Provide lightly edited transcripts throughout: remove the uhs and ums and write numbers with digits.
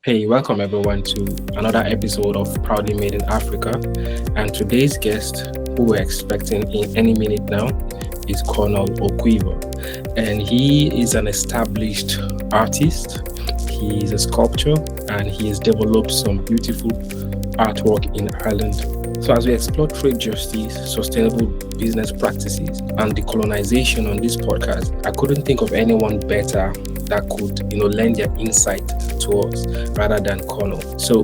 Hey, welcome everyone to another episode of Proudly Made in Africa. And today's guest, who we're expecting in any minute now, is Conall O'Caoimh. And he is an established artist. He is a sculptor and he has developed some beautiful artwork in Ireland. So as we explore trade justice, sustainable business practices, and decolonization on this podcast, I couldn't think of anyone better that could, lend their insight to us rather than Conall. So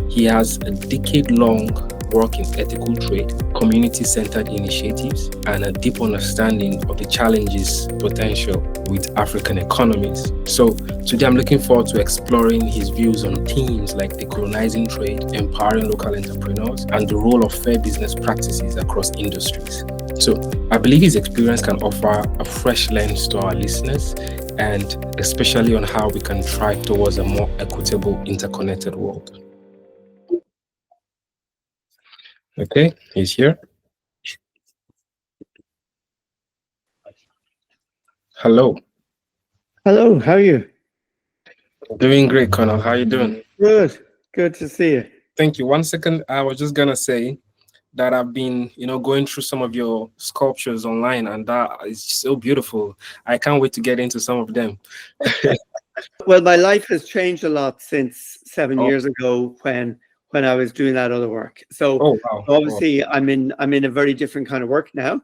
he has a decade-long work in ethical trade, community-centered initiatives, and a deep understanding of the challenges potential with African economies. So today I'm looking forward to exploring his views on themes like decolonizing trade, empowering local entrepreneurs, and the role of fair business practices across industries. So I believe his experience can offer a fresh lens to our listeners, and especially on how we can thrive towards a more equitable, interconnected world. Okay, he's here. Hello. Hello, how are you? Doing great, Conall. How are you doing? Good to see you. Thank you. 1 second, I was just gonna say that I've been, going through some of your sculptures online, and that is so beautiful. I can't wait to get into some of them. Well, my life has changed a lot since 7 years Oh, ago when I was doing that other work. So oh wow. Oh, obviously I'm in a very different kind of work now,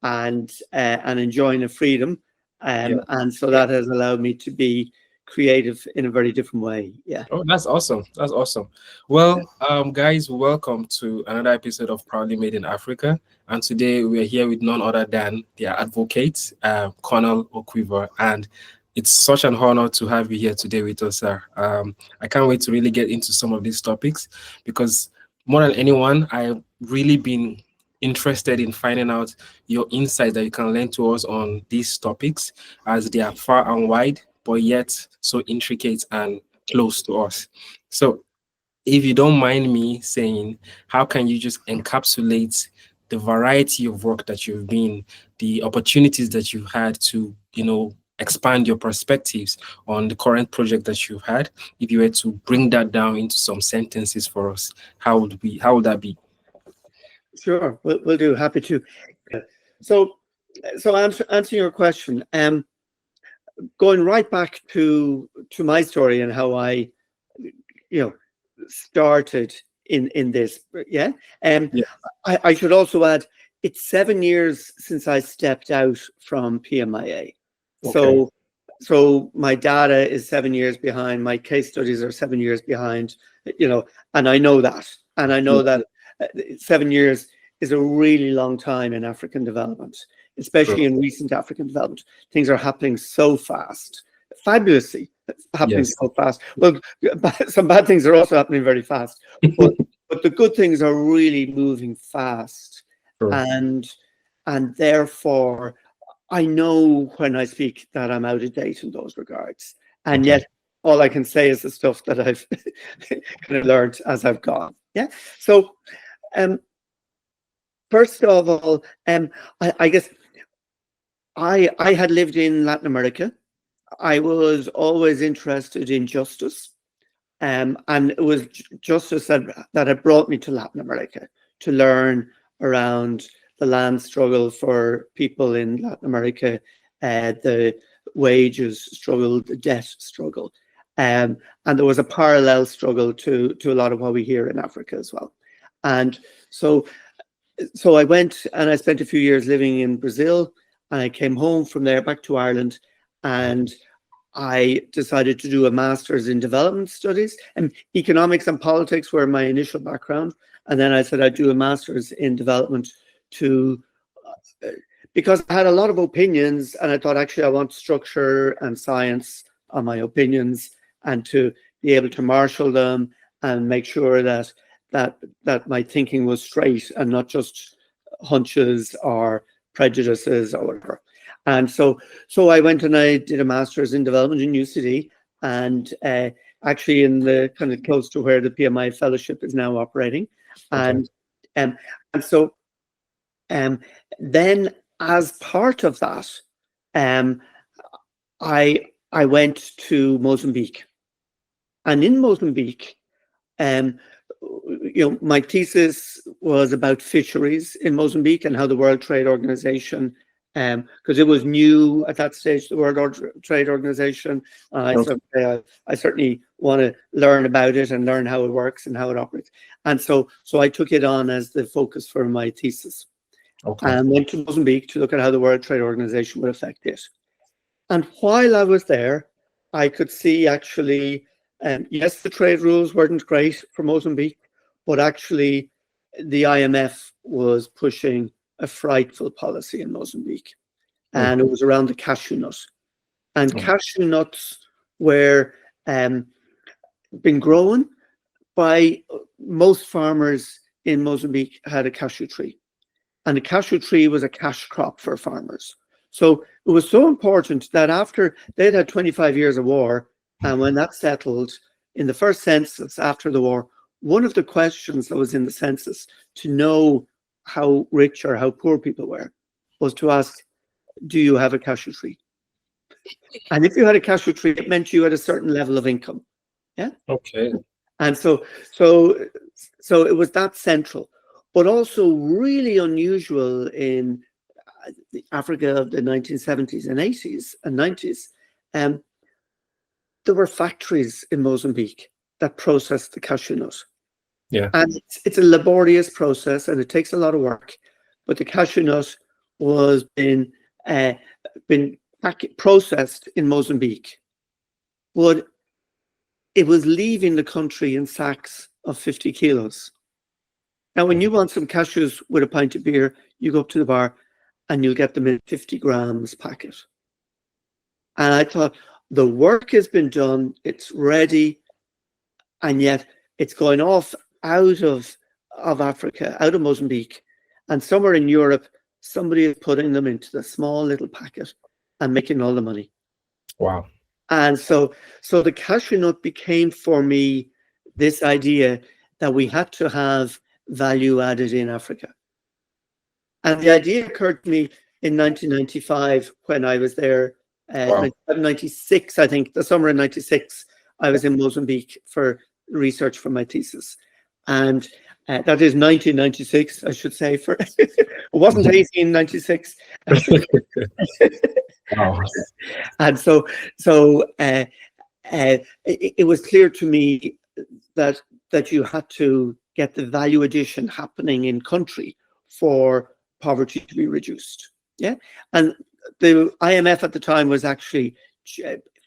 and enjoying the freedom, yeah. and so that has allowed me to be creative in a very different way. Yeah. Oh, that's awesome. That's awesome. Well, guys, welcome to another episode of Proudly Made in Africa. And today we're here with none other than their advocate, Conall O'Caoimh. And it's such an honor to have you here today with us, sir. I can't wait to really get into some of these topics because more than anyone, I've really been interested in finding out your insights that you can lend to us on these topics as they are far and wide, but yet so intricate and close to us. So, if you don't mind me saying, how can you just encapsulate the variety of work that you've been, the opportunities that you've had to, expand your perspectives on the current project that you've had? If you were to bring that down into some sentences for us, how would that be? Sure, we'll do. Happy to. So, answering your question, going right back to my story and how I, you know, started in this. Yeah. Yeah. I should also add, it's 7 years since I stepped out from PMIA. Okay. So my data is 7 years behind. My case studies are 7 years behind. And I know that. And I Yeah. know that 7 years is a really long time in African development, True. especially in recent African development. Things are happening so fast, fabulously happening Yes. so fast. Well, some bad things are also happening very fast, but the good things are really moving fast, True. and therefore I know when I speak that I'm out of date in those regards, and Okay. yet all I can say is the stuff that I've kind of learned as I've gone. Yeah. So, um, first of all, I guess I had lived in Latin America. I was always interested in justice, and it was justice that had brought me to Latin America to learn around the land struggle for people in Latin America, the wages struggle, the debt struggle. And there was a parallel struggle to a lot of what we hear in Africa as well. And so I went and I spent a few years living in Brazil, and I came home from there back to Ireland, and I decided to do a master's in development studies, and economics and politics were my initial background. And then I said I'd do a master's in development to, because I had a lot of opinions, and I thought actually I want structure and science on my opinions, and to be able to marshal them and make sure that my thinking was straight and not just hunches or prejudices or whatever. And so I went and I did a master's in development in UCD, and actually in the kind of close to where the PMI fellowship is now operating. Okay. And so then as part of that, I went to Mozambique, And in Mozambique, my thesis was about fisheries in Mozambique and how the World Trade Organization, because it was new at that stage, the World Trade Organization. I certainly want to learn about it and learn how it works and how it operates. And so I took it on as the focus for my thesis. Okay. And went to Mozambique to look at how the World Trade Organization would affect it. And while I was there, I could see actually, yes, the trade rules weren't great for Mozambique, but actually the IMF was pushing a frightful policy in Mozambique. And it was around the cashew nut. And cashew nuts were been grown by most farmers in Mozambique had a cashew tree. And the cashew tree was a cash crop for farmers. So it was so important that after they'd had 25 years of war, and when that settled in the first census after the war, one of the questions that was in the census to know how rich or how poor people were was to ask, do you have a cashew tree? And if you had a cashew tree, it meant you had a certain level of income. Yeah. Okay. And so it was that central, but also really unusual in Africa of the 1970s and 80s and 90s. There were factories in Mozambique that processed the cashew nut. Yeah. And it's a laborious process and it takes a lot of work. But the cashew nut was been processed in Mozambique. But it was leaving the country in sacks of 50 kilos. Now, when you want some cashews with a pint of beer, you go up to the bar and you'll get them in 50 grams packet. And I thought, the work has been done, it's ready, and yet it's going off out of Africa, out of Mozambique, and somewhere in Europe, somebody is putting them into the small little packet and making all the money. Wow. And so the cashew nut became for me this idea that we had to have value added in Africa. And the idea occurred to me in 1995 when I was there, 96, I think, the summer of 96, I was in Mozambique for research for my thesis. And that is 1996, I should say. It wasn't 1896. Wow. And so it was clear to me that you had to get the value addition happening in country for poverty to be reduced. Yeah, and the IMF at the time was actually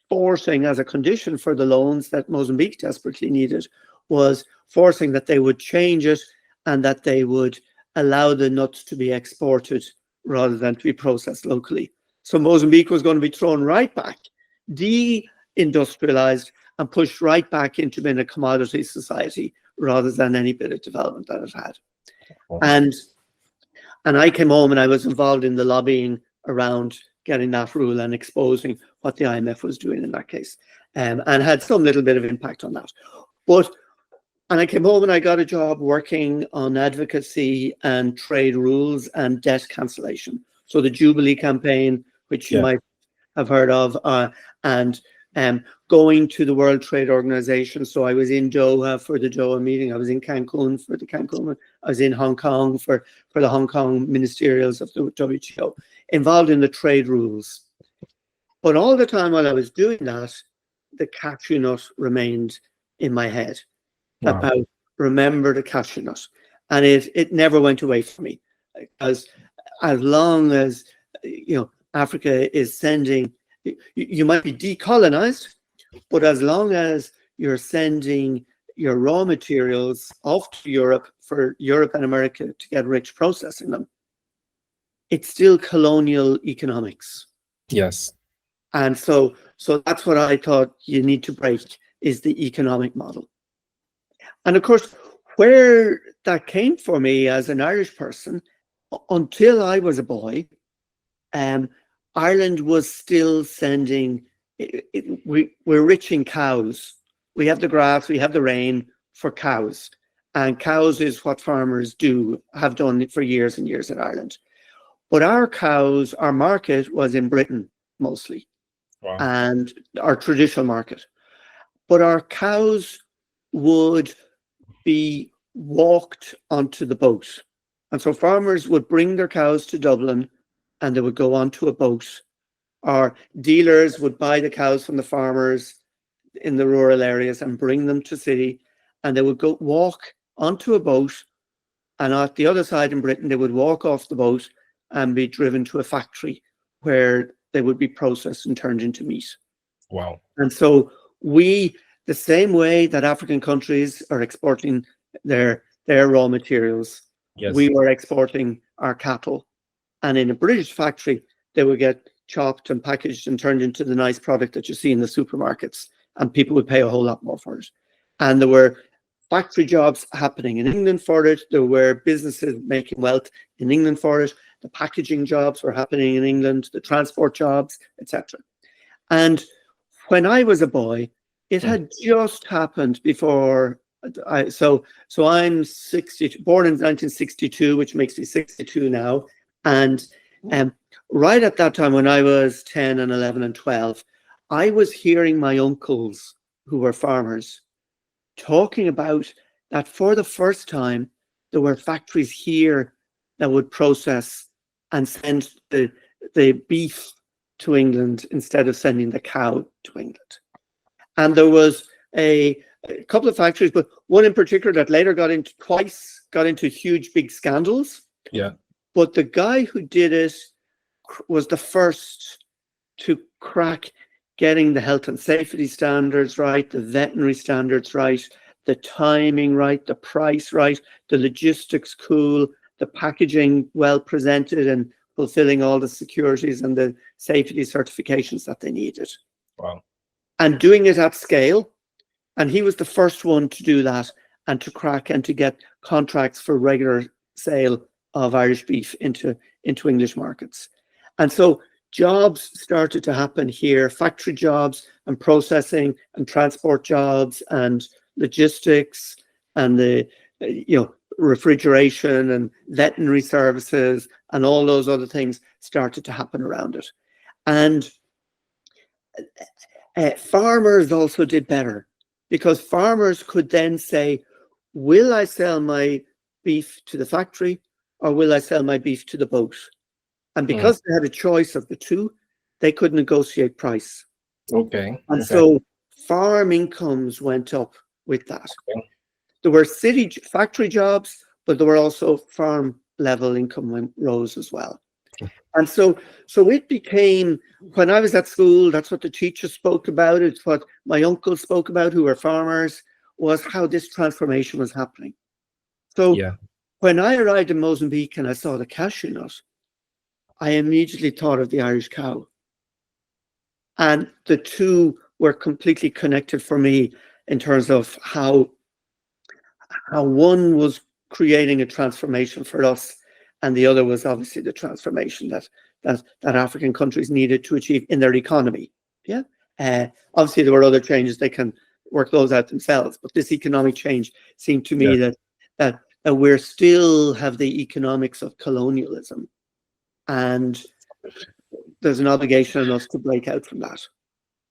forcing, as a condition for the loans that Mozambique desperately needed, was forcing that they would change it and that they would allow the nuts to be exported rather than to be processed locally. So Mozambique was going to be thrown right back, de-industrialized, and pushed right back into being a commodity society rather than any bit of development that it had. And I came home and I was involved in the lobbying around getting that rule and exposing what the IMF was doing in that case, and had some little bit of impact on that. And I came home and I got a job working on advocacy and trade rules and debt cancellation. So the Jubilee campaign, which you might have heard of, and going to the World Trade Organization. So I was in Doha for the Doha meeting. I was in Cancun for the Cancun. I was in Hong Kong for the Hong Kong ministerials of the WTO, involved in the trade rules. But all the time while I was doing that, the cashew nut remained in my head. Wow. About remember the cashew nut. And it never went away from me. As long as, Africa is sending, you might be decolonized, but as long as you're sending your raw materials off to Europe for Europe and America to get rich processing them, it's still colonial economics. Yes. And so that's what I thought you need to break, is the economic model. And of course, where that came for me as an Irish person, until I was a boy, Ireland was still sending, we're rich in cows. We have the grass, we have the rain for cows. And cows is what farmers have done for years and years in Ireland. But our cows, our market was in Britain mostly. Wow. And our traditional market. but our cows would be walked onto the boat. And so farmers would bring their cows to Dublin and they would go onto a boat, or dealers would buy the cows from the farmers in the rural areas and bring them to city, and they would go walk onto a boat, and at the other side in Britain, they would walk off the boat and be driven to a factory where they would be processed and turned into meat. Wow. And so we, the same way that African countries are exporting their raw materials, Yes. we were exporting our cattle. And in a British factory, they would get chopped and packaged and turned into the nice product that you see in the supermarkets, and people would pay a whole lot more for it. And there were factory jobs happening in England for it. There were businesses making wealth in England for it. The packaging jobs were happening in England, the transport jobs, etc. And when I was a boy, it had just happened before. So I'm 60, born in 1962, which makes me 62 now. And right at that time, when I was 10 and 11 and 12, I was hearing my uncles, who were farmers, talking about that for the first time, there were factories here that would process and send the beef to England instead of sending the cow to England. And there was a couple of factories, but one in particular that later got into huge, big scandals. Yeah. But the guy who did it was the first to crack getting the health and safety standards right, the veterinary standards right, the timing right, the price right, the logistics cool, the packaging well presented and fulfilling all the securities and the safety certifications that they needed. Wow. And doing it at scale. And he was the first one to do that and to crack and to get contracts for regular sale of Irish beef into English markets. And so jobs started to happen here, factory jobs and processing and transport jobs and logistics and the refrigeration and veterinary services and all those other things started to happen around it. And farmers also did better, because farmers could then say, will I sell my beef to the factory or will I sell my beef to the boat? And because they had a choice of the two, they could negotiate price. Okay. And so farm incomes went up with that. Okay. There were city factory jobs, but there were also farm level income rose as well. And so it became, when I was at school, that's what the teachers spoke about. It's what my uncles spoke about, who were farmers, was how this transformation was happening. So when I arrived in Mozambique and I saw the cashew nut, I immediately thought of the Irish cow. And the two were completely connected for me in terms of how one was creating a transformation for us, and the other was obviously the transformation that African countries needed to achieve in their economy. Yeah. Obviously, there were other changes, they can work those out themselves, but this economic change seemed to me that we still have the economics of colonialism, and there's an obligation on us to break out from that.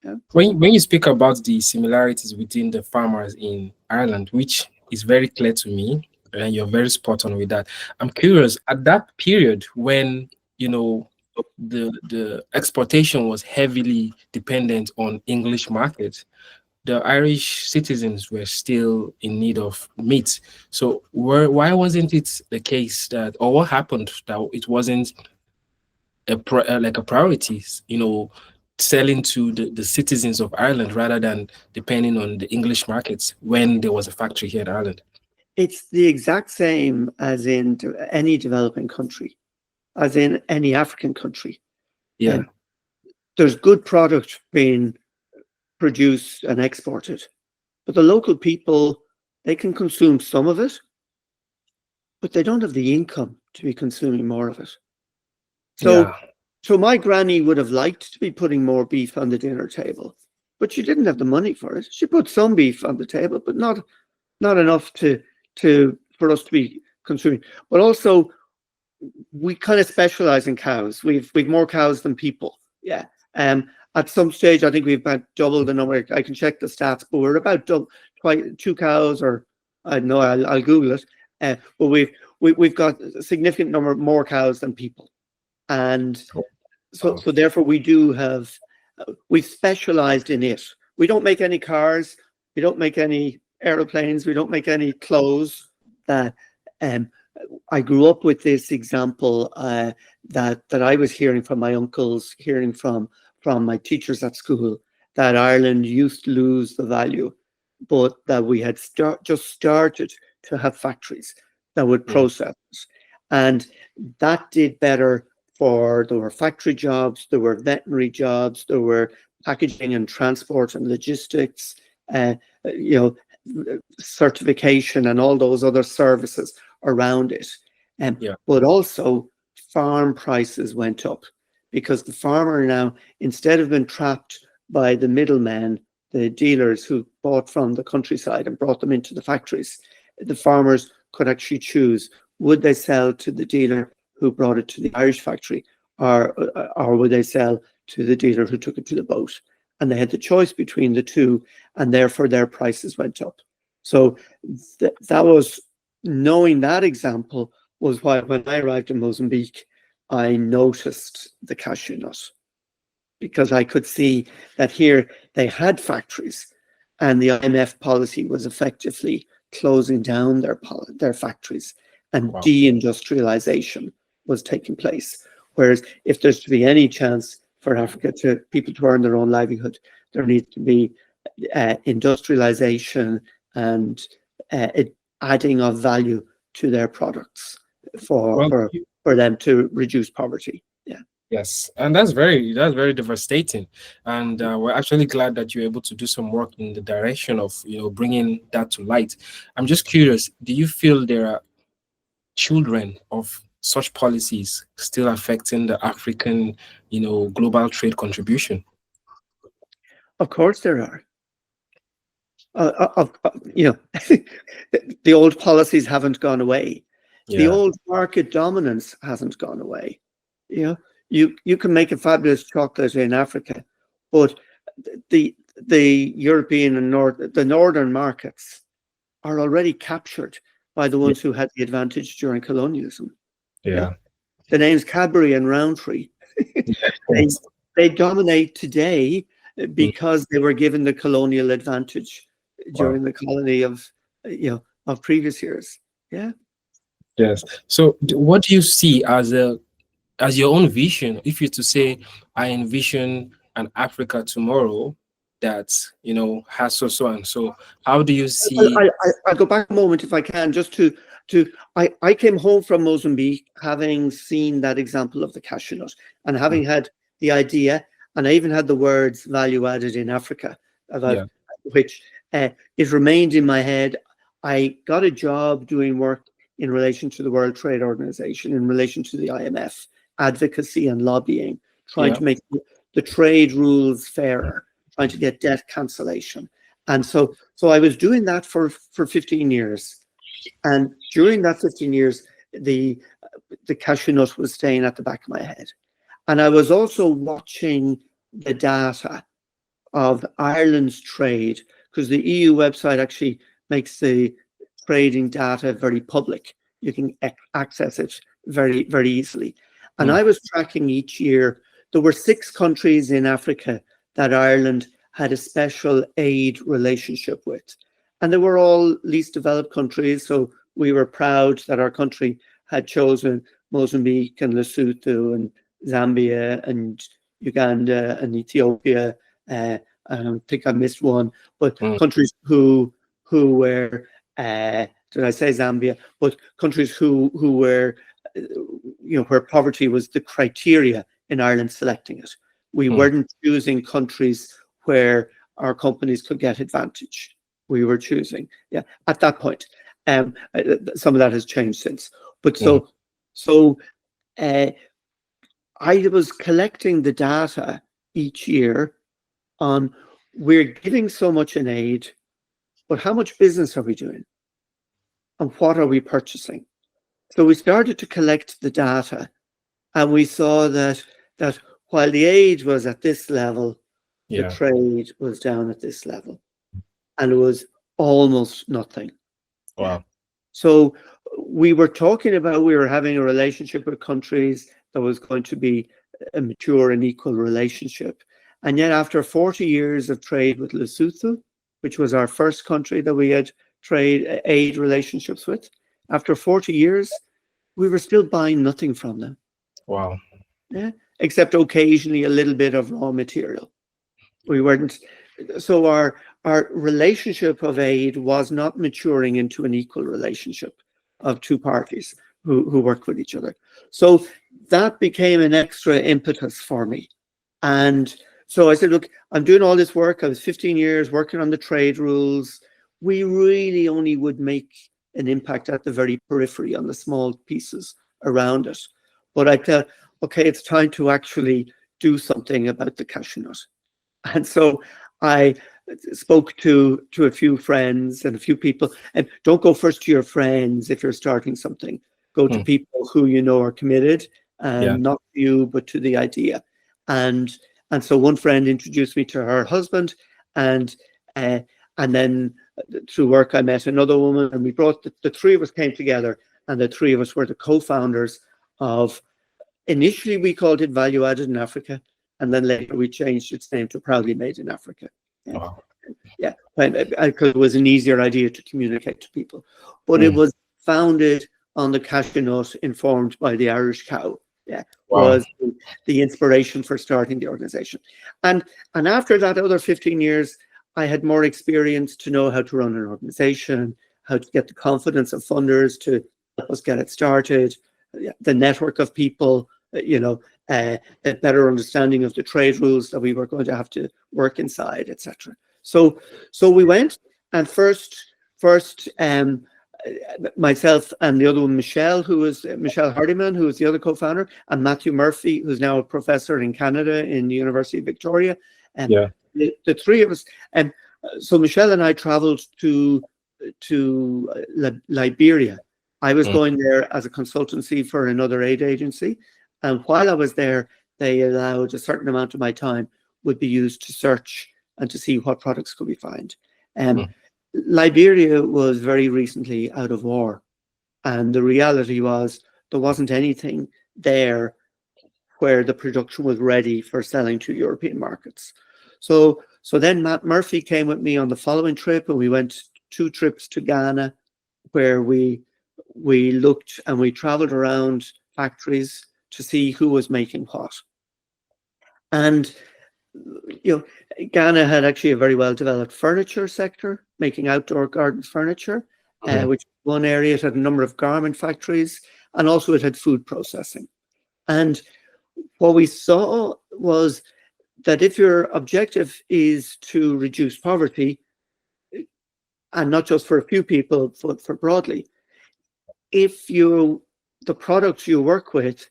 Yeah. When you speak about the similarities within the farmers in Ireland, which is very clear to me, and you're very spot on with that, I'm curious, at that period when the exportation was heavily dependent on English markets, the Irish citizens were still in need of meat. So why wasn't it the case that, or what happened that it wasn't a priority, selling to the citizens of Ireland rather than depending on the English markets when there was a factory here in Ireland? It's the exact same as in any developing country, as in any African country. Yeah. There's good product being produced and exported, but the local people, they can consume some of it, but they don't have the income to be consuming more of it. So my granny would have liked to be putting more beef on the dinner table, but she didn't have the money for it. She put some beef on the table, but not enough for us to be consuming. But also, we kind of specialize in cows. We've more cows than people. Yeah. at some stage, I think we've about doubled the number. I can check the stats, but we're about two cows, or I don't know. I'll Google it. But we've got a significant number more cows than people, and so therefore we do have. We've specialized in it. We don't make any cars. We don't make any aeroplanes. We don't make any clothes. That I grew up with this example that I was hearing from my uncles, hearing from my teachers at school, that Ireland used to lose the value, but that we had just started to have factories that would process it. And that did better. There were factory jobs, there were veterinary jobs, there were packaging and transport and logistics, certification and all those other services around it. But also farm prices went up, because the farmer now, instead of being trapped by the middlemen, the dealers who bought from the countryside and brought them into the factories, the farmers could actually choose, would they sell to the dealer who brought it to the Irish factory, or would they sell to the dealer who took it to the boat? And they had the choice between the two, and therefore their prices went up. So that was, knowing that example was why when I arrived in Mozambique, I noticed the cashew nut, because I could see that here they had factories, and the IMF policy was effectively closing down their factories, and deindustrialization was taking place. Whereas if there's to be any chance for people to earn their own livelihood, there needs to be industrialization and adding of value to their products for them to reduce poverty. Yeah. Yes, and that's very devastating. And we're actually glad that you're able to do some work in the direction of bringing that to light. I'm just curious, do you feel there are children of such policies still affecting the African, global trade contribution? Of course there are. The old policies haven't gone away. Yeah. The old market dominance hasn't gone away. You can make a fabulous chocolate in Africa, but the European and the northern markets are already captured by the ones who had the advantage during colonialism. Yeah. The names Cadbury and Rowntree, they dominate today because they were given the colonial advantage during the colony of previous years. Yeah. Yes. So what do you see as your own vision? If you're to say, I envision an Africa tomorrow that has so and so, how do you see? I'll go back a moment if I can, just to I came home from Mozambique having seen that example of the cashew nut, and having had the idea, and I even had the words value added in Africa, about which it remained in my head. I got a job doing work in relation to the World Trade Organization, in relation to the IMF, advocacy and lobbying, trying to make the trade rules fairer, trying to get debt cancellation. And so I was doing that for 15 years. And during that 15 years, the cashew nut was staying at the back of my head. And I was also watching the data of Ireland's trade, because the EU website actually makes the trading data very public. You can access it very, very easily. And I was tracking each year. There were 6 countries in Africa that Ireland had a special aid relationship with. And they were all least developed countries. So we were proud that our country had chosen Mozambique and Lesotho and Zambia and Uganda and Ethiopia. I don't think I missed one, but countries who were, did I say Zambia? But countries who were, where poverty was the criteria in Ireland selecting it. We weren't choosing countries where our companies could get advantage. We were choosing, at that point. Some of that has changed since. But so I was collecting the data each year on, we're giving so much in aid, but how much business are we doing? And what are we purchasing? So we started to collect the data, and we saw that while the aid was at this level, the Yeah. trade was down at this level, and it was almost nothing. Wow. So we were talking about, we were having a relationship with countries that was going to be a mature and equal relationship. And yet after 40 years of trade with Lesotho, which was our first country that we had aid relationships with, after 40 years, we were still buying nothing from them. Wow. Yeah, except occasionally a little bit of raw material. We weren't, so our relationship of aid was not maturing into an equal relationship of two parties who work with each other. So that became an extra impetus for me. And so I said, look, I'm doing all this work. I was 15 years working on the trade rules. We really only would make an impact at the very periphery on the small pieces around it. But I thought, okay, it's time to actually do something about the cashew nut. And so I spoke to a few friends and a few people, and don't go first to your friends if you're starting something. Go to people who you know are committed, and not to you, but to the idea. And so one friend introduced me to her husband, and then through work I met another woman, and we brought the three of us came together, and the three of us were the co-founders of, initially we called it Value Added in Africa, and then later we changed its name to Proudly Made in Africa. Yeah, Wow. yeah, because it was an easier idea to communicate to people. But it was founded on the cashew nut, informed by the Irish cow. Yeah, was the inspiration for starting the organization. And after that other 15 years, I had more experience to know how to run an organization, how to get the confidence of funders to help us get it started, the network of people, a better understanding of the trade rules that we were going to have to work inside, etc. So we went, and first myself and the other one, Michelle Hardiman, who was the other co-founder, and Matthew Murphy, who's now a professor in Canada in the University of Victoria, and the three of us. And so Michelle and I traveled to Liberia. I was going there as a consultancy for another aid agency, and while I was there, they allowed a certain amount of my time would be used to search and to see what products could we find. Liberia was very recently out of war, and the reality was there wasn't anything there where the production was ready for selling to European markets. So then Matt Murphy came with me on the following trip, and we went 2 trips to Ghana, where we looked and we traveled around factories to see who was making what. And Ghana had actually a very well developed furniture sector, making outdoor garden furniture, which was one area. It had a number of garment factories, and also it had food processing. And what we saw was that if your objective is to reduce poverty, and not just for a few people, for broadly, if the products you work with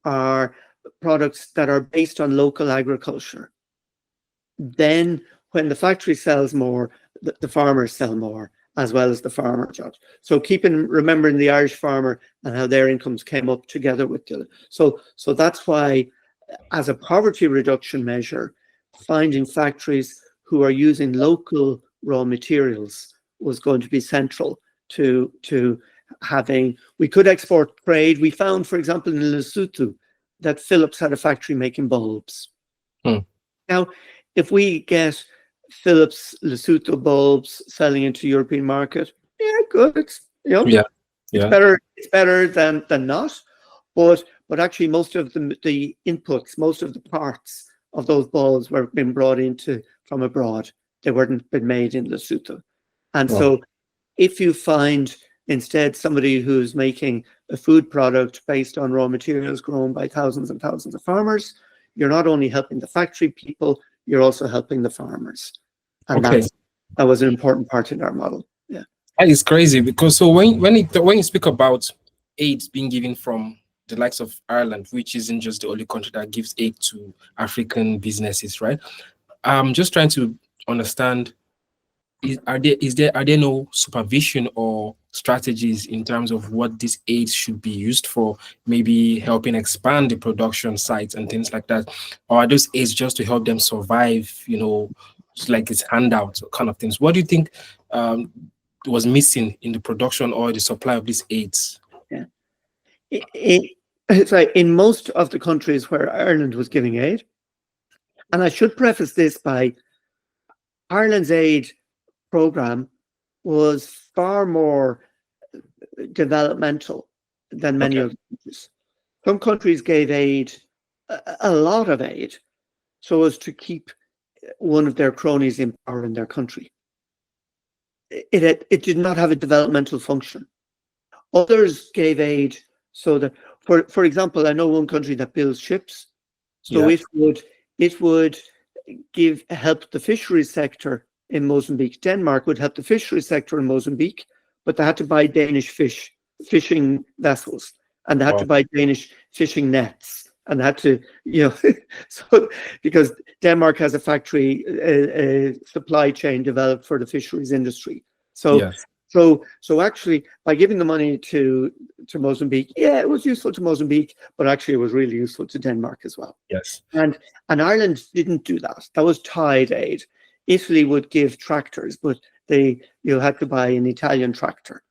are products that are based on local agriculture, then when the factory sells more, the farmers sell more, as well as the farmer jobs. So remembering the Irish farmer and how their incomes came up together with the other. So that's why, as a poverty reduction measure, finding factories who are using local raw materials was going to be central to having. We could export trade. We found, for example, in Lesotho, that Philips had a factory making bulbs. Now, if we get Philips Lesotho bulbs selling into European market, yeah, good. It's it's better than not. But actually, most of the inputs, most of the parts of those bulbs were being brought from abroad. They weren't been made in Lesotho. And so if you find instead somebody who's making a food product based on raw materials grown by thousands and thousands of farmers, you're not only helping the factory people, you're also helping the farmers. And that was an important part in our model. Yeah. That is crazy, because so when you speak about aid being given from the likes of Ireland, which isn't just the only country that gives aid to African businesses, right? I'm just trying to understand, are there no supervision or strategies in terms of what these aids should be used for, maybe helping expand the production sites and things like that? Or are those aids just to help them survive, just like it's handouts kind of things? What do you think was missing in the production or the supply of these aids? Yeah. In most of the countries where Ireland was giving aid, and I should preface this by Ireland's aid program was far more developmental than many other countries. Some countries gave aid, a lot of aid, so as to keep one of their cronies in power in their country. It did not have a developmental function. Others gave aid so that, for example, I know one country that builds ships, so it would help the fisheries sector in Mozambique. Denmark would help the fisheries sector in Mozambique, but they had to buy Danish fishing vessels, and they had to buy Danish fishing nets, and they had to, so because Denmark has a factory, a supply chain developed for the fisheries industry. So actually, by giving the money to Mozambique, it was useful to Mozambique, but actually it was really useful to Denmark as well. Yes. And Ireland didn't do that. That was tied aid. Italy would give tractors, but you had to buy an Italian tractor.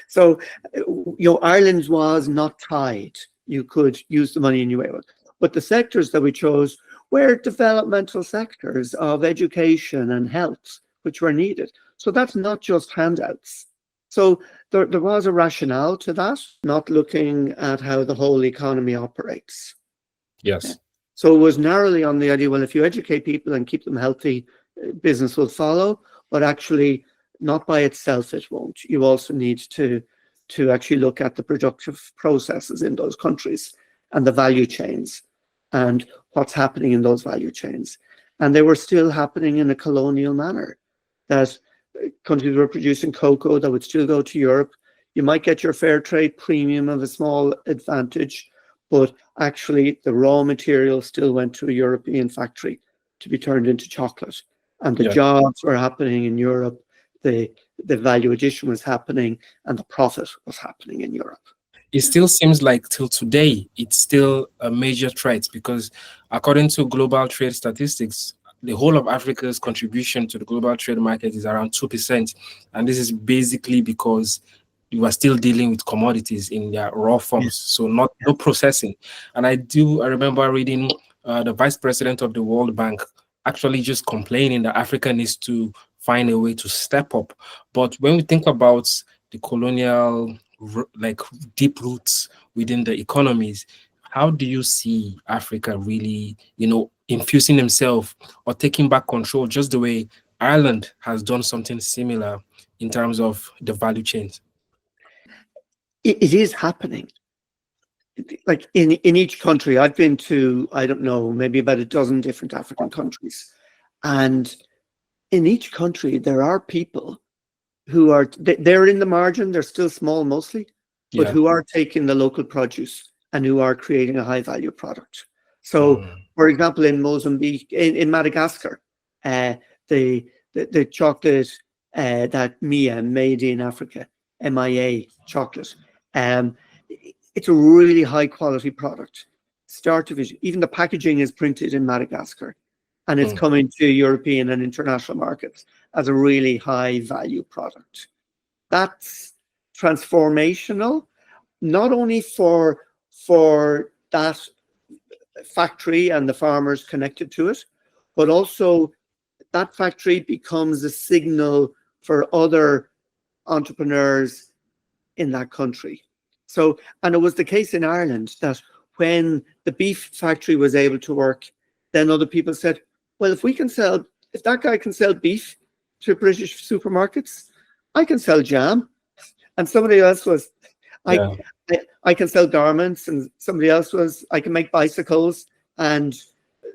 So Ireland was not tied. You could use the money in your way. But the sectors that we chose were developmental sectors of education and health, which were needed. So that's not just handouts. So there was a rationale to that, not looking at how the whole economy operates. Yes. So it was narrowly on the idea, well, if you educate people and keep them healthy, business will follow, but actually not by itself it won't. You also need to actually look at the productive processes in those countries and the value chains and what's happening in those value chains. And they were still happening in a colonial manner, that countries were producing cocoa that would still go to Europe. You might get your fair trade premium of a small advantage, but actually the raw material still went to a European factory to be turned into chocolate. And the jobs were happening in Europe, the value addition was happening, and the profit was happening in Europe. It still seems like till today, it's still a major threat, because according to global trade statistics, the whole of Africa's contribution to the global trade market is around 2%. And this is basically because you are still dealing with commodities in their raw forms, so no processing. And I remember reading the vice president of the World Bank actually just complaining that Africa needs to find a way to step up. But when we think about the colonial, like deep roots within the economies, how do you see Africa really, infusing himself or taking back control, just the way Ireland has done something similar in terms of the value chains? It is happening. Like in each country, I've been to, I don't know, maybe about a dozen different African countries. And in each country, there are people who they're in the margin, they're still small mostly, but who are taking the local produce and who are creating a high value product. So, for example, in Mozambique, in Madagascar, the chocolate that MIA, Made in Africa, MIA chocolate, it's a really high quality product. Start to finish. Even the packaging is printed in Madagascar, and it's coming to European and international markets as a really high value product. That's transformational, not only for that factory and the farmers connected to it, but also that factory becomes a signal for other entrepreneurs in that country. So, and it was the case in Ireland that when the beef factory was able to work, then other people said, well, if that guy can sell beef to British supermarkets, I can sell jam. And somebody else was, I can sell garments, and somebody else was, I can make bicycles. And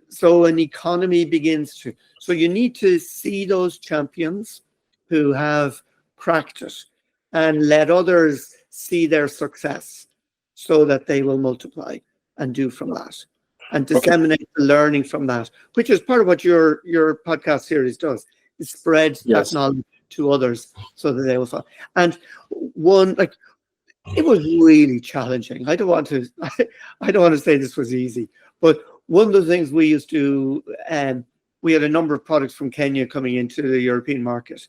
so an economy begins to, so you need to see those champions who have cracked it and let others see their success so that they will multiply and do from that and disseminate the learning from that, which is part of what your podcast series does, is spread that knowledge to others so that they will follow. And one, like, it was really challenging. I don't want to say this was easy, but one of the things we used to, we had a number of products from Kenya coming into the European market,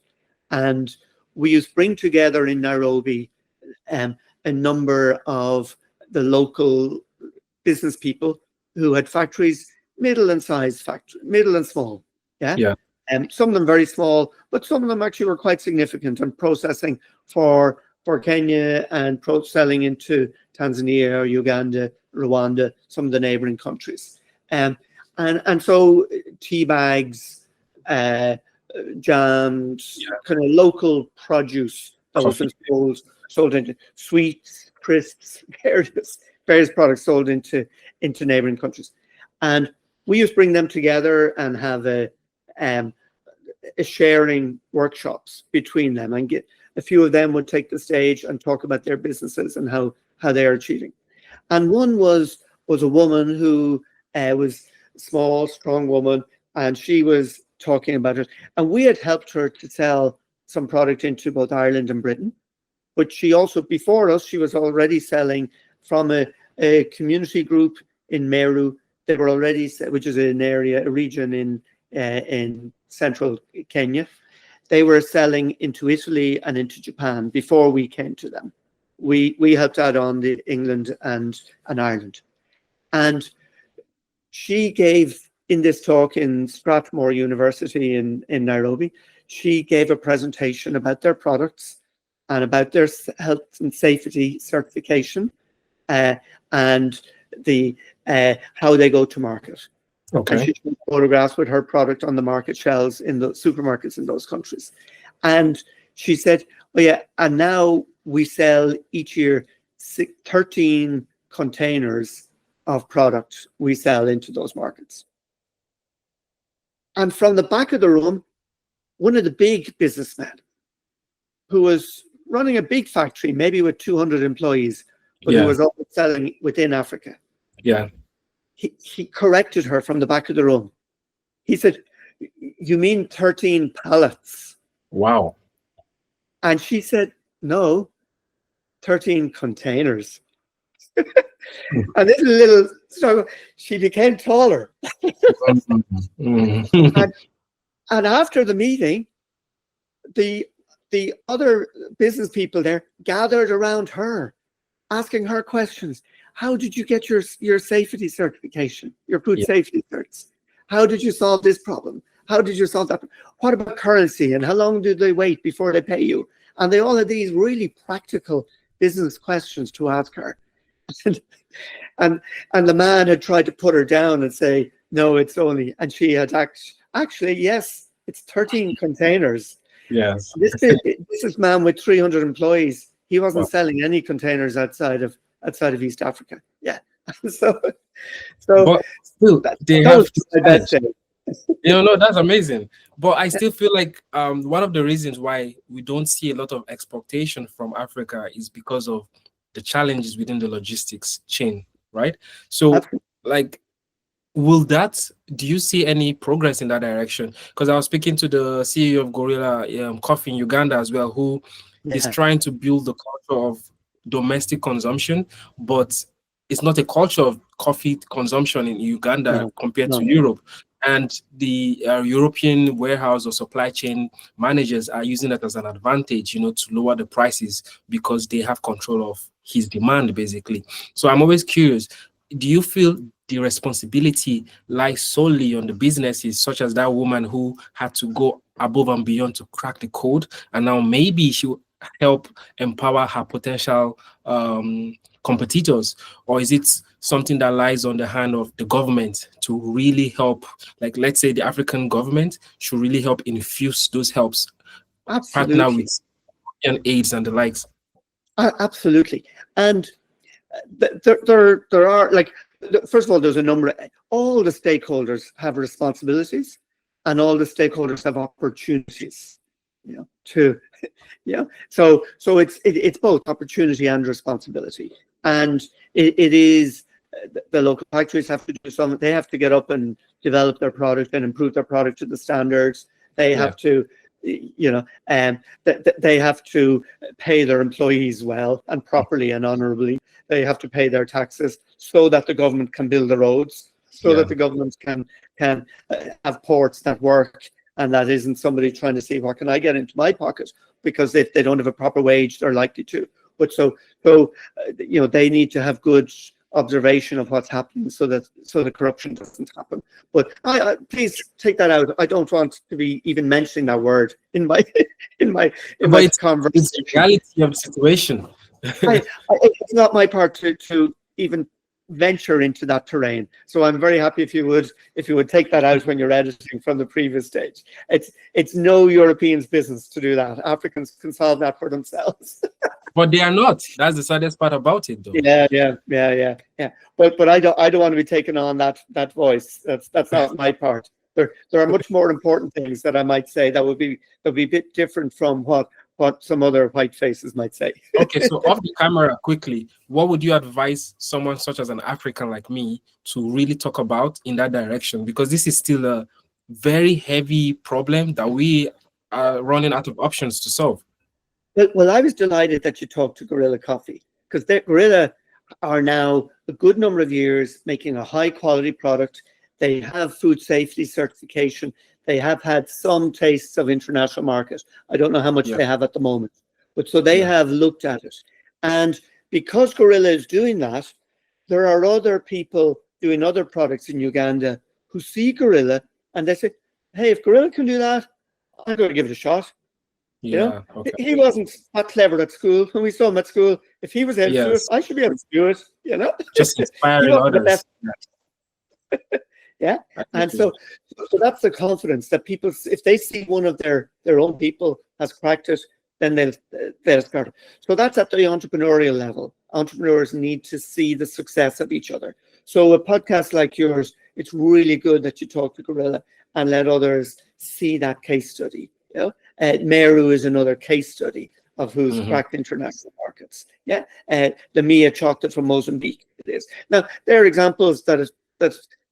and we used to bring together in Nairobi a number of the local business people who had factories, middle and small, Yeah. some of them very small, but some of them actually were quite significant and processing for Kenya and selling into Tanzania, Uganda, Rwanda, some of the neighboring countries. And so tea bags, jams, kind of local produce that was sold into sweets, crisps, various products sold into neighboring countries. And we used to bring them together and have a sharing workshops between them, and get a few of them would take the stage and talk about their businesses and how they are achieving. And one was a woman who was a small, strong woman, and she was talking about it. And we had helped her to sell some product into both Ireland and Britain. But she also, before us, she was already selling from a community group in Meru. They were already, which is a region in central Kenya. They were selling into Italy and into Japan before we came to them. We helped out on the England and Ireland. And she gave, in this talk in Strathmore University in Nairobi, she gave a presentation about their products and about their health and safety certification, and the how they go to market. Okay. And she took photographs with her product on the market shelves in the supermarkets in those countries. And she said, "Oh yeah, and now we sell each year 13 containers of product we sell into those markets." And from the back of the room, one of the big businessmen who was running a big factory, maybe with 200 employees, but who was also selling within Africa. Yeah. He corrected her from the back of the room. He said, "You mean 13 pallets?" Wow. And she said, "No, 13 containers." And this little, so she became taller. and after the meeting, the other business people there gathered around her, asking her questions. How did you get your safety certification, your food safety certs? How did you solve this problem? How did you solve that? What about currency? And how long do they wait before they pay you? And they all had these really practical business questions to ask her. And the man had tried to put her down and say, "No, it's only," and she had actually, yes, it's 13 containers. Yes. This man with 300 employees, he wasn't selling any containers outside of East Africa. Yeah. so but still, they that have was my best day. No, that's amazing. But I still feel like one of the reasons why we don't see a lot of exportation from Africa is because of the challenges within the logistics chain, right? So, Absolutely. like, do you see any progress in that direction? Because I was speaking to the CEO of Gorilla Coffee in Uganda as well, who is trying to build the culture of domestic consumption, but it's not a culture of coffee consumption in Uganda compared to Europe. And the European warehouse or supply chain managers are using that as an advantage, to lower the prices because they have control of his demand, basically. So I'm always curious, do you feel the responsibility lies solely on the businesses, such as that woman who had to go above and beyond to crack the code, and now maybe she will help empower her potential competitors? Or is it something that lies on the hand of the government to really help? Like, let's say the African government should really help infuse those helps, partner with aids and the likes. Absolutely. And there are, like, first of all, there's a number of, all the stakeholders have responsibilities and all the stakeholders have opportunities, so it's both opportunity and responsibility. And it is, the local factories have to do something. They have to get up and develop their product and improve their product to the standards. They have to they have to pay their employees well and properly and honorably. They have to pay their taxes so that the government can build the roads, so that the government can have ports that work, and that isn't somebody trying to see what can I get into my pocket, because if they don't have a proper wage, they're likely to. But so they need to have good observation of what's happening, so the corruption doesn't happen. But I please take that out. I don't want to be even mentioning that word in my conversation. It's the reality of the situation. It's not my part to even venture into that terrain. So I'm very happy if you would take that out when you're editing from the previous stage. It's no Europeans' business to do that. Africans can solve that for themselves. But they are not. That's the saddest part about it, though. Yeah. But I don't want to be taking on that voice. That's not my part. There are much more important things that I might say that would be a bit different from what some other white faces might say. Okay, so off the camera, quickly, what would you advise someone such as an African like me to really talk about in that direction? Because this is still a very heavy problem that we are running out of options to solve. Well, I was delighted that you talked to Gorilla Coffee, because Gorilla are now a good number of years making a high quality product. They have food safety certification. They have had some tastes of international market. I don't know how much they have at the moment, but so they have looked at it. And because Gorilla is doing that, there are other people doing other products in Uganda who see Gorilla and they say, hey, if Gorilla can do that, I'm going to give it a shot. Okay. He wasn't that clever at school. When we saw him at school, if he was able to do it, I should be able to do it, Just inspiring others. Yeah, and so that's the confidence that people, if they see one of their own people has cracked it, then they'll start. So that's at the entrepreneurial level. Entrepreneurs need to see the success of each other. So a podcast like yours, it's really good that you talk to Gorilla and let others see that case study. Meru is another case study of who's cracked international markets. The Mia chocolate from Mozambique. It is. Now there are examples that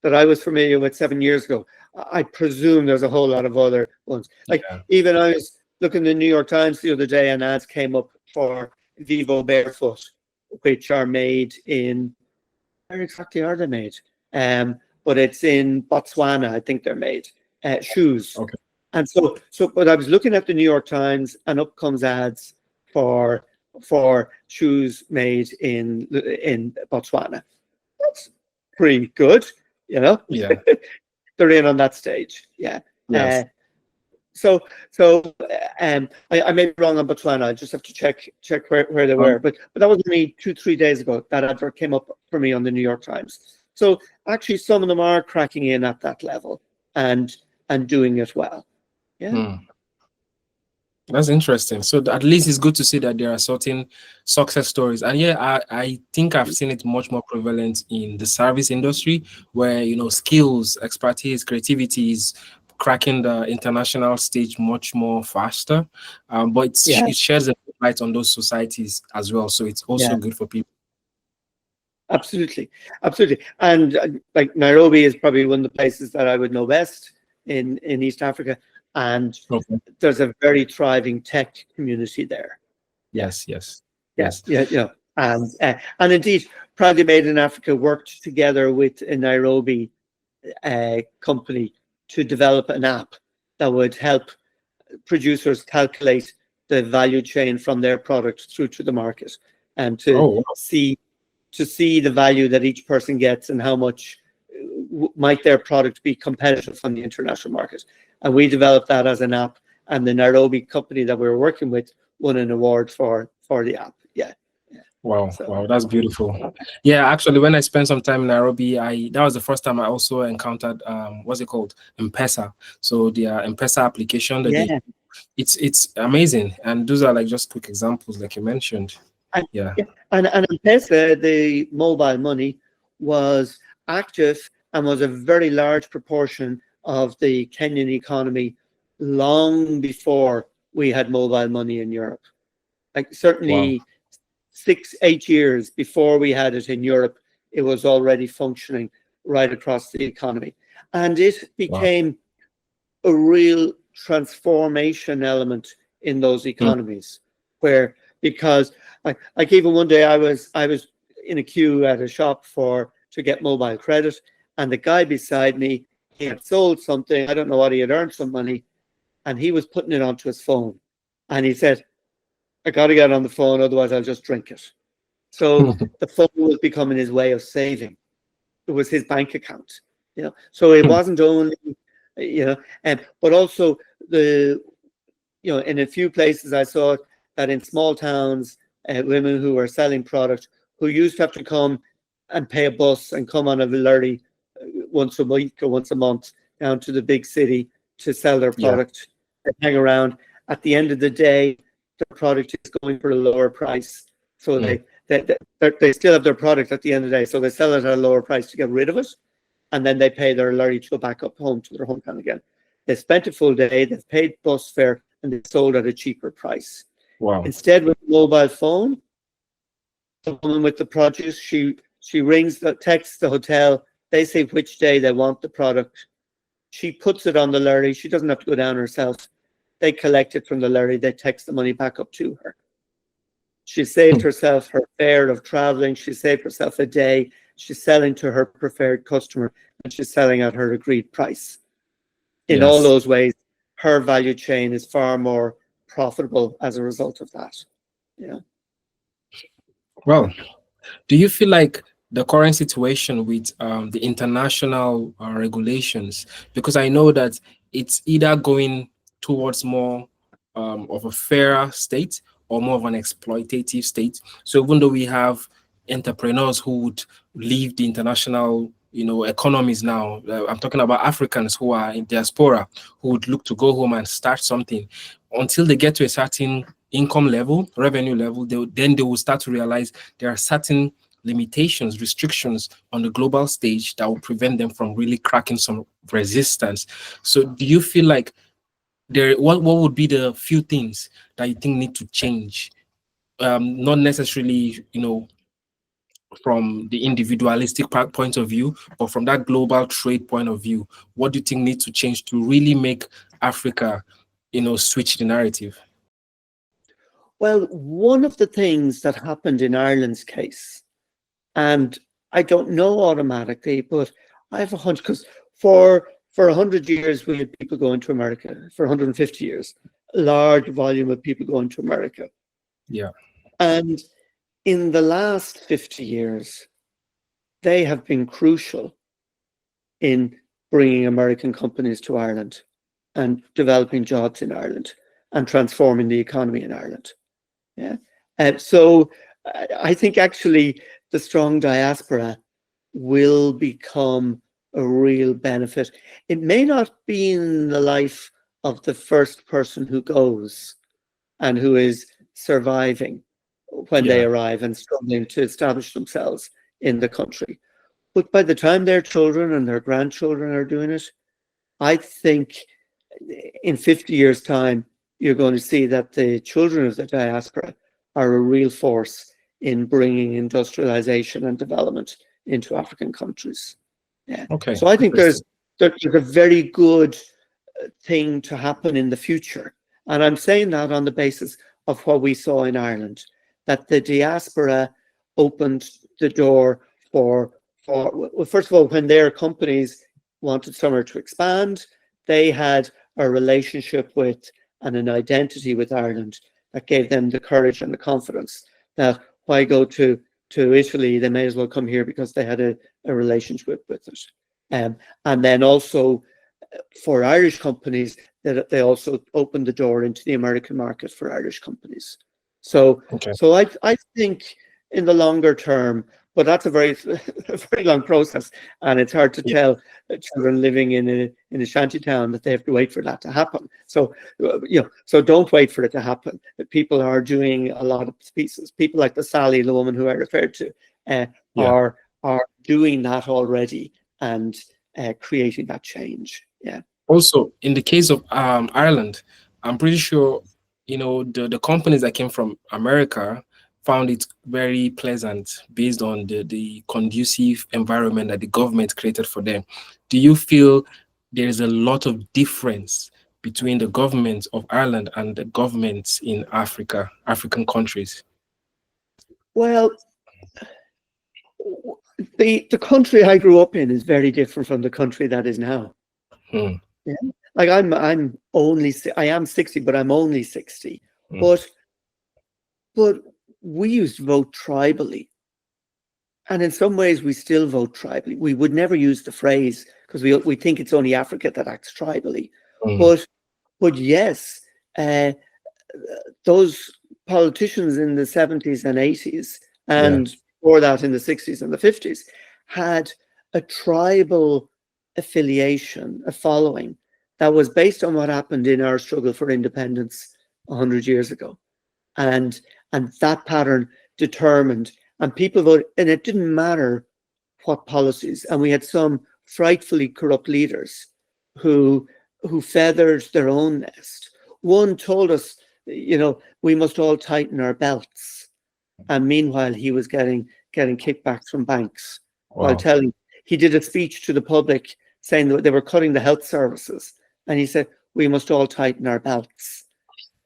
I was familiar with 7 years ago. I presume there's a whole lot of other ones. Even I was looking at the New York Times the other day, and ads came up for Vivo Barefoot, which are made in, where exactly are they made? But it's in Botswana, I think they're made, shoes. Okay. And but I was looking at the New York Times, and up comes ads for shoes made in Botswana. That's pretty good. They're in on that stage. Yes. I may be wrong on Botswana. I just have to check where they were. But that was only 2-3 days ago. That advert came up for me on the New York Times. So actually, some of them are cracking in at that level and doing it well. That's interesting. So at least it's good to see that there are certain success stories. And I think I've seen it much more prevalent in the service industry, where skills, expertise, creativity is cracking the international stage much more faster. But it sheds a light on those societies as well. So it's also good for people. Absolutely. And like Nairobi is probably one of the places that I would know best in East Africa. And there's a very thriving tech community there. Yes. And indeed, Proudly Made in Africa worked together with a Nairobi company to develop an app that would help producers calculate the value chain from their product through to the market, and to see the value that each person gets and how much might their product be competitive on the international market. And we developed that as an app, and the Nairobi company that we were working with won an award for the app. Wow, that's beautiful. Actually, when I spent some time in Nairobi, that was the first time I also encountered what's it called, M-Pesa. So the M-Pesa application, it's amazing, and those are like just quick examples, like you mentioned. And M-Pesa, the mobile money, was active and was a very large proportion of the Kenyan economy long before we had mobile money in Europe. Like certainly 6-8 years before we had it in Europe, it was already functioning right across the economy. And it became a real transformation element in those Mm. economies, where because like even one day I was in a queue at a shop to get mobile credit, and the guy beside me, he had sold something, I don't know what, he had earned some money, and he was putting it onto his phone, and he said, I got to get on the phone, otherwise I'll just drink it. So the phone was becoming his way of saving. It was his bank account, So it wasn't only, but also in a few places I saw that in small towns, women who were selling product who used to have to come and pay a bus and come on a lorry once a week or once a month down to the big city to sell their Yeah. product and hang around. At the end of the day, the product is going for a lower price. So they still have their product at the end of the day. So they sell it at a lower price to get rid of it. And then they pay their lorry to go back up home to their hometown again. They spent a full day, they've paid bus fare, and they sold at a cheaper price. Wow. Instead, with a mobile phone, the woman with the produce, she texts the hotel, they say which day they want the product. She puts it on the lorry. She doesn't have to go down herself. They collect it from the lorry. They text the money back up to her. She saved herself her fare of traveling. She saved herself a day. She's selling to her preferred customer, and she's selling at her agreed price. In all those ways, her value chain is far more profitable as a result of that. Yeah. Well, do you feel like the current situation with the international regulations, because I know that it's either going towards more of a fairer state or more of an exploitative state? So even though we have entrepreneurs who would leave the international economies now, I'm talking about Africans who are in diaspora, who would look to go home and start something, until they get to a certain income level, revenue level, then they will start to realize there are certain limitations, restrictions on the global stage that will prevent them from really cracking some resistance. So do you feel like what would be the few things that you think need to change? Not necessarily, from the individualistic point of view, but from that global trade point of view, what do you think needs to change to really make Africa, switch the narrative? Well, one of the things that happened in Ireland's case, and I don't know automatically, but I have a hunch, because for 100 years, we had people going to America. For 150 years, a large volume of people going to America. Yeah. And in the last 50 years, they have been crucial in bringing American companies to Ireland and developing jobs in Ireland and transforming the economy in Ireland. Yeah. So I think actually the strong diaspora will become a real benefit. It may not be in the life of the first person who goes and who is surviving when they arrive and struggling to establish themselves in the country. But by the time their children and their grandchildren are doing it, I think in 50 years' time, you're going to see that the children of the diaspora are a real force in bringing industrialization and development into African countries. Yeah. Okay. So I think there's a very good thing to happen in the future. And I'm saying that on the basis of what we saw in Ireland, that the diaspora opened the door for well, first of all, when their companies wanted somewhere to expand, they had a relationship with and an identity with Ireland that gave them the courage and the confidence that why go to Italy, they may as well come here because they had a relationship with it. And then also for Irish companies, that they also opened the door into the American market for Irish companies. So I think in the longer term, but that's a very long process, and it's hard to tell children living in a shanty town that they have to wait for that to happen. So so don't wait for it to happen. People are doing a lot of pieces. People like the Sally, the woman who I referred to, are doing that already and creating that change. Yeah. Also, in the case of Ireland, I'm pretty sure the companies that came from America found it very pleasant based on the conducive environment that the government created for them. Do you feel there's a lot of difference between the government of Ireland and the governments in African countries? Well, the country I grew up in is very different from the country that is now. Hmm. Yeah. Like I am 60, but I'm only 60. But we used to vote tribally. And in some ways we still vote tribally. We would never use the phrase because we think it's only Africa that acts tribally. But yes, those politicians in the 70s and 80s and before that in the 60s and the 50s had a tribal affiliation, a following that was based on what happened in our struggle for independence 100 years ago. And that pattern determined, and people voted, and it didn't matter what policies. And we had some frightfully corrupt leaders who feathered their own nest. One told us, we must all tighten our belts. And meanwhile, he was getting kickbacks from banks. Wow. While he did a speech to the public saying that they were cutting the health services. And he said, we must all tighten our belts.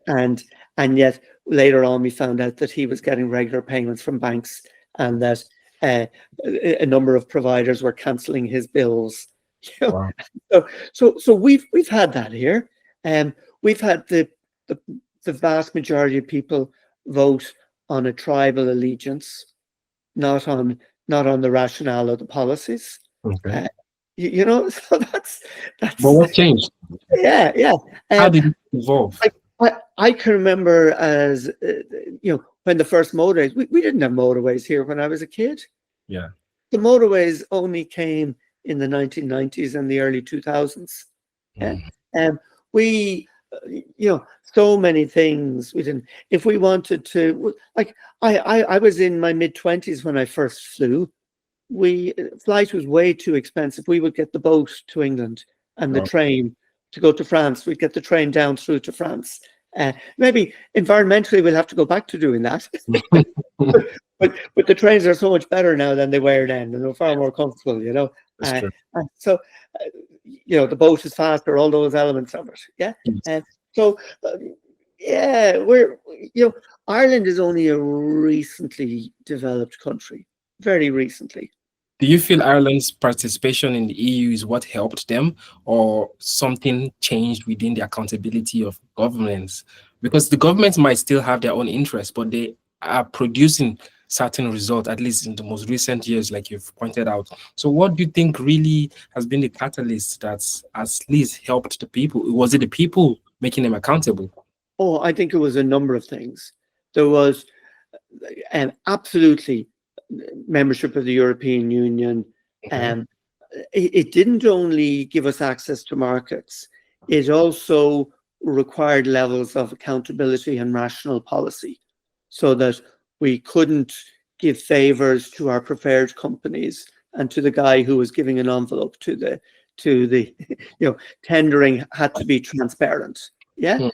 And yet later on, we found out that he was getting regular payments from banks and that a number of providers were cancelling his bills. Wow. So we've had that here. We've had the vast majority of people vote on a tribal allegiance, not on the rationale of the policies. Okay. So that's. But what changed? Yeah. How did it evolve? I can remember as when the first motorways. We didn't have motorways here when I was a kid. Yeah. The motorways only came in the 1990s and the early 2000s. And we, so many things we didn't. If we wanted to, like, I was in my mid-20s when I first flew. Flight was way too expensive. We would get the boat to England and the train to go to France. We'd get the train down through to France. Maybe environmentally we'll have to go back to doing that. But the trains are so much better now than they were then, and they're far more comfortable, So, the boat is faster, all those elements of it. Yeah. We're, Ireland is only a recently developed country, very recently. Do you feel Ireland's participation in the EU is what helped them, or something changed within the accountability of governments? Because the governments might still have their own interests, but they are producing certain results, at least in the most recent years, like you've pointed out. So what do you think really has been the catalyst that's at least helped the people? Was it the people making them accountable? Oh, I think it was a number of things. There was absolutely membership of the European Union. It didn't only give us access to markets, it also required levels of accountability and rational policy so that we couldn't give favors to our preferred companies and to the guy who was giving an envelope to the tendering had to be transparent. Yeah.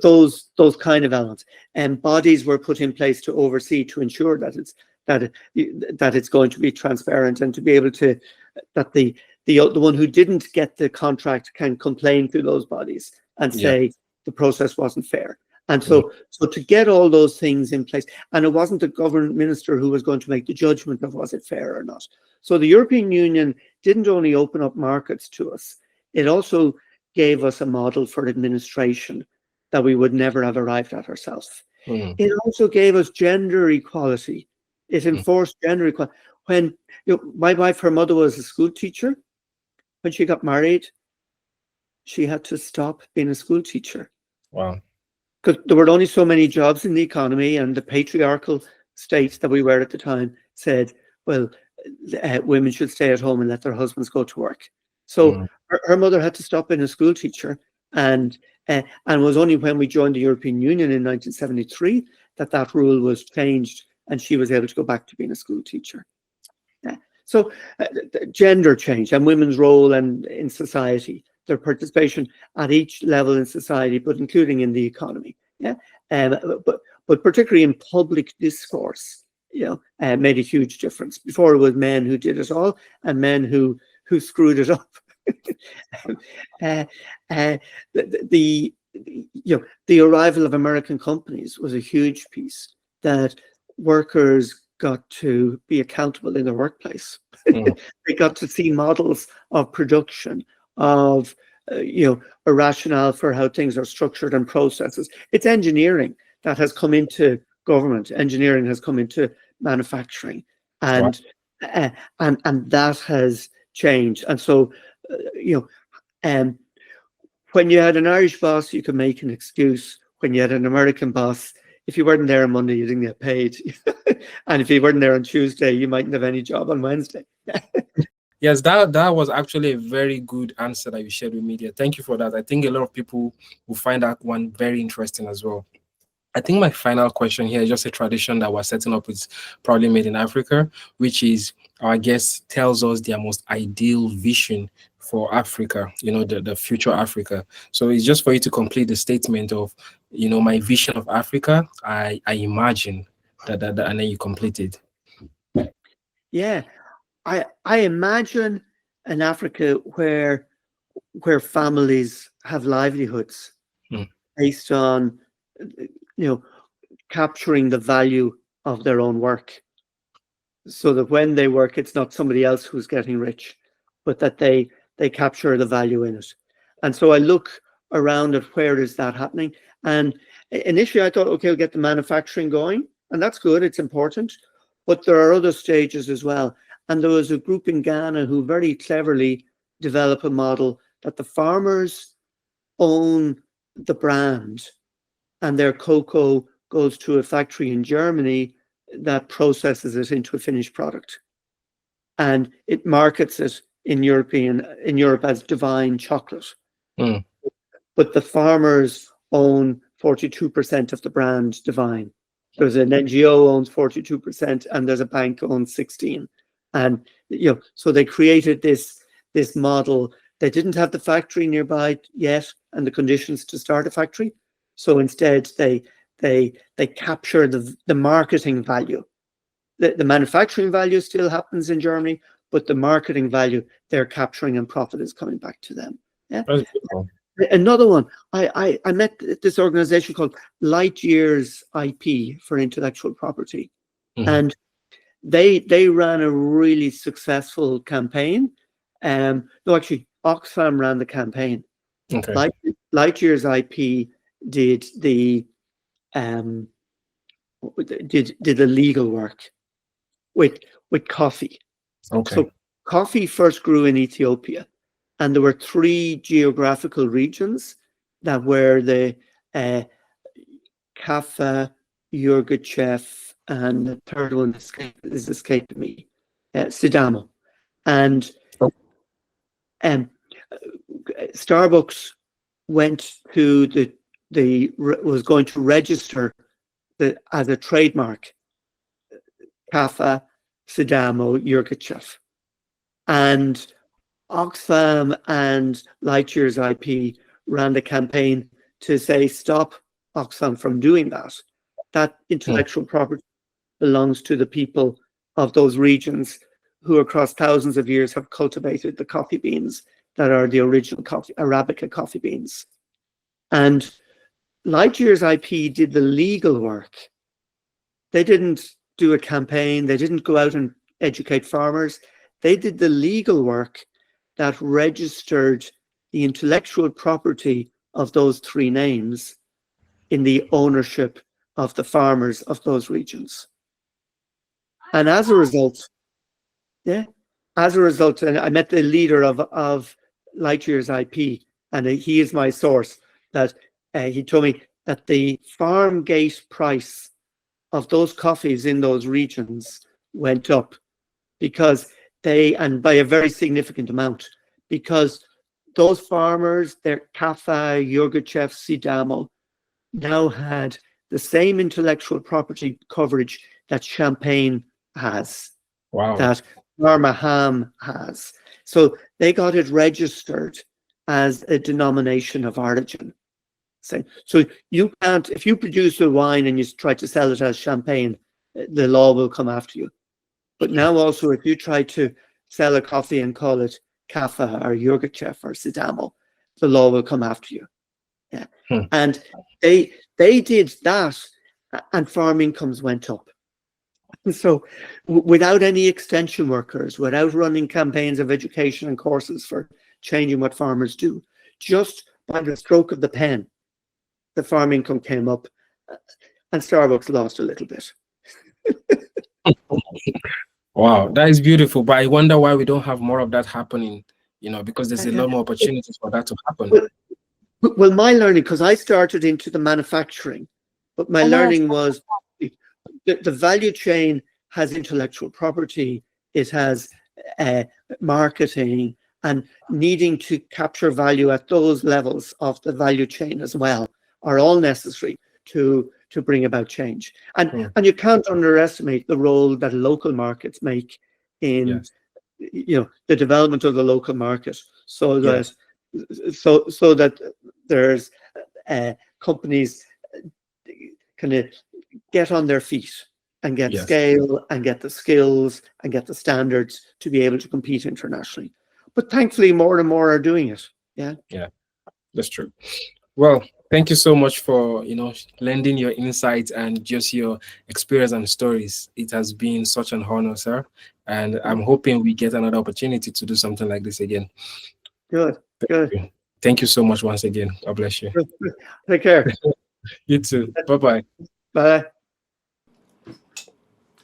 Those kind of elements, and bodies were put in place to oversee, to ensure that it's going to be transparent, and to be able to, that the one who didn't get the contract can complain to those bodies and say the process wasn't fair. And so to get all those things in place, and it wasn't the government minister who was going to make the judgment of was it fair or not. So the European Union didn't only open up markets to us, it also gave us a model for administration that we would never have arrived at ourselves. It also gave us gender equality. It enforced gender equality. When my wife, her mother was a school teacher. When she got married, she had to stop being a school teacher. Wow. Because there were only so many jobs in the economy, and the patriarchal state that we were at the time said, well, women should stay at home and let their husbands go to work. So her mother had to stop being a school teacher, and it was only when we joined the European Union in 1973 that rule was changed, and she was able to go back to being a school teacher. So gender change and women's role and in society, their participation at each level in society, but including in the economy. But particularly in public discourse, made a huge difference. Before it was men who did it all, and men who screwed it up. uh, uh, the arrival of American companies was a huge piece, that workers got to be accountable in their workplace. They got to see models of production, of a rationale for how things are structured and processes. It's engineering that has come into government. Engineering has come into manufacturing, and and that has changed. And so, when you had an Irish boss, you could make an excuse. When you had an American boss, if you weren't there on Monday, you didn't get paid. And if you weren't there on Tuesday, you mightn't have any job on Wednesday. Yes, that was actually a very good answer that you shared with me there. Thank you for that. I think a lot of people will find that one very interesting as well. I think my final question here is just a tradition that we're setting up with Proudly Made in Africa, which is our guest tells us their most ideal vision for Africa, the future Africa. So it's just for you to complete the statement of, my vision of Africa, I imagine that, and then you complete it. Yeah, I imagine an Africa where families have livelihoods based on capturing the value of their own work, so that when they work, it's not somebody else who's getting rich, but that they capture the value in it. And so I look around at where is that happening. And initially I thought, okay, we'll get the manufacturing going, and that's good, it's important, but there are other stages as well. And there was a group in Ghana who very cleverly developed a model that the farmers own the brand, and their cocoa goes to a factory in Germany that processes it into a finished product, and it markets it in Europe as divine chocolate. But the farmers own 42% of the brand Divine. There's an NGO owns 42%, and there's a bank owns 16%. And so they created this model. They didn't have the factory nearby yet and the conditions to start a factory. So instead, they capture the marketing value. The manufacturing value still happens in Germany, but the marketing value they're capturing and profit is coming back to them. Yeah. Another one, I met this organization called Light Years IP for intellectual property, and they ran a really successful campaign. No, actually, Oxfam ran the campaign. Okay. Light Years IP did the legal work with coffee. Okay. So coffee first grew in Ethiopia, and there were 3 geographical regions that were the Kaffa, Yirgacheffe, and the third one escaped me, Sidamo. And Starbucks went to was going to register as a trademark Kaffa, Sidamo, Yirgacheffe. And Oxfam and Light Years IP ran the campaign to say, stop Oxfam from doing that. That intellectual property belongs to the people of those regions who across thousands of years have cultivated the coffee beans that are the original coffee, Arabica coffee beans. And Light Years IP did the legal work. They didn't do a campaign. They didn't go out and educate farmers. They did the legal work that registered the intellectual property of those 3 names in the ownership of the farmers of those regions. And as a result, and I met the leader of Light Years IP, and he is my source, that he told me that the farm gate price of those coffees in those regions went up because and by a very significant amount, because those farmers, their Kaffa, Yirgacheffe, Sidamo, now had the same intellectual property coverage that Champagne has, that Marmaham has. So they got it registered as a denomination of origin. So you can't, if you produce a wine and you try to sell it as Champagne, the law will come after you. But now also, if you try to sell a coffee and call it Kafa or Yurgachev or Sidamo, the law will come after you. Yeah. Hmm. And they did that, and farm incomes went up. So without any extension workers, without running campaigns of education and courses for changing what farmers do, just by the stroke of the pen, the farm income came up, and Starbucks lost a little bit. Wow, that is beautiful. But I wonder why we don't have more of that happening, because there's a Yeah. lot more opportunities for that to happen. Well, my learning, because I started into the manufacturing, but my learning was the value chain has intellectual property, it has marketing, and needing to capture value at those levels of the value chain as well are all necessary to bring about change. And you can't underestimate the role that local markets make in the development of the local market, so that so that there's companies kind of get on their feet and get scale and get the skills and get the standards to be able to compete internationally. But thankfully, more and more are doing it. Yeah. Yeah, that's true. Well, thank you so much for, lending your insights and just your experience and stories. It has been such an honor, sir. And I'm hoping we get another opportunity to do something like this again. Good. Good. Thank you so much once again. God bless you. Take care. You too. Bye-bye. Bye.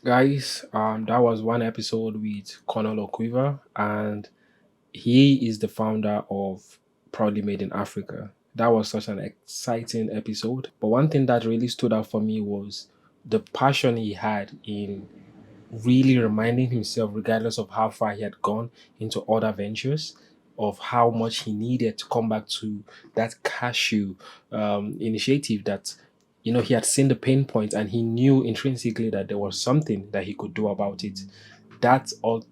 Guys, that was one episode with Conall O'Caoimh, and he is the founder of Proudly Made in Africa. That was such an exciting episode. But one thing that really stood out for me was the passion he had in really reminding himself, regardless of how far he had gone into other ventures, of how much he needed to come back to that cashew initiative that he had seen the pain point and he knew intrinsically that there was something that he could do about it. That all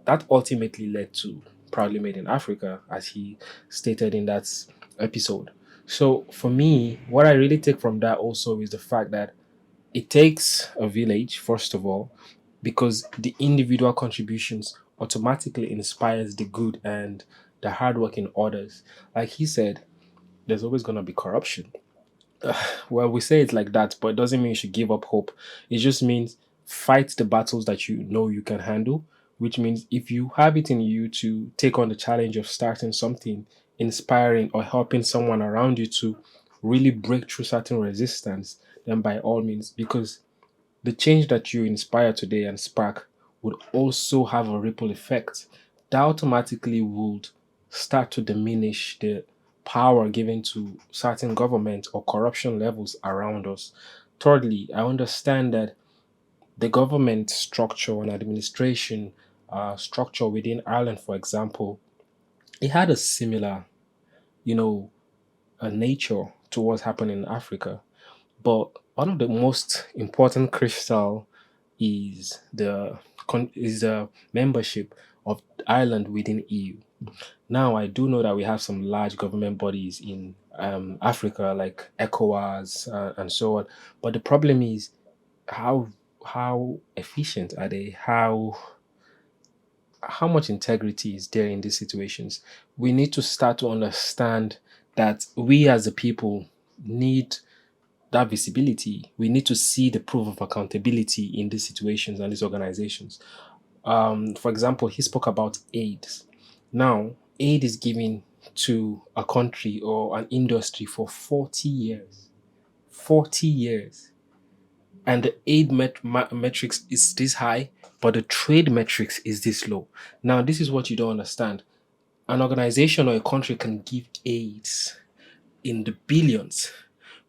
that ultimately led to Proudly Made in Africa, as he stated in that episode. So for me, what I really take from that also is the fact that it takes a village, first of all, because the individual contributions automatically inspires the good and the hard work in others. Like he said, there's always going to be corruption. Well, we say it like that, but it doesn't mean you should give up hope. It just means fight the battles that you know you can handle, which means if you have it in you to take on the challenge of starting something, inspiring, or helping someone around you to really break through certain resistance, then by all means, because the change that you inspire today and spark would also have a ripple effect that automatically would start to diminish the power given to certain government or corruption levels around us. Thirdly, I understand that the government structure and administration structure within Ireland, for example, it had a similar, you know, nature to what's happening in Africa. But one of the most important crystal is the membership of Ireland within EU. Now, I do know that we have some large government bodies in Africa, like ECOWAS and so on. But the problem is how efficient are they? How much integrity is there in these situations? We need to start to understand that we as a people need that visibility. We need to see the proof of accountability in these situations and these organizations. For example, he spoke about aid. Now, aid is given to a country or an industry for 40 years. 40 years. And the aid metrics is this high, but the trade metrics is this low. Now, this is what you don't understand. An organization or a country can give aids in the billions,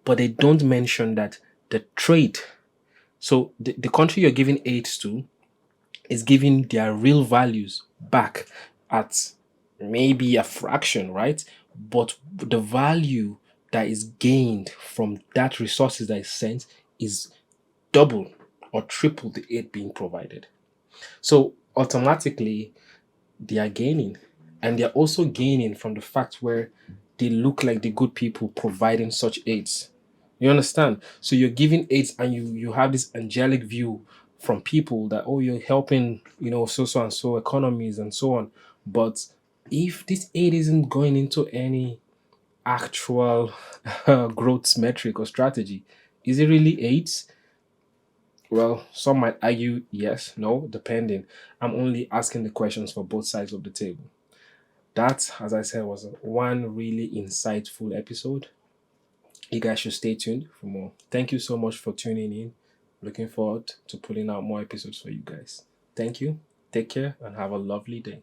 but they don't mention that the trade. So the country you're giving aids to is giving their real values back at maybe a fraction, right? But the value that is gained from that resources that is sent is double or triple the aid being provided. So automatically they are gaining. And they're also gaining from the fact where they look like the good people providing such aids. You understand? So you're giving aids and you have this angelic view from people that, oh, you're helping, so and so economies and so on. But if this aid isn't going into any actual growth metric or strategy, is it really aids? Well, some might argue yes, no, depending. I'm only asking the questions for both sides of the table. That, as I said, was one really insightful episode. You guys should stay tuned for more. Thank you so much for tuning in. Looking forward to pulling out more episodes for you guys. Thank you. Take care and have a lovely day.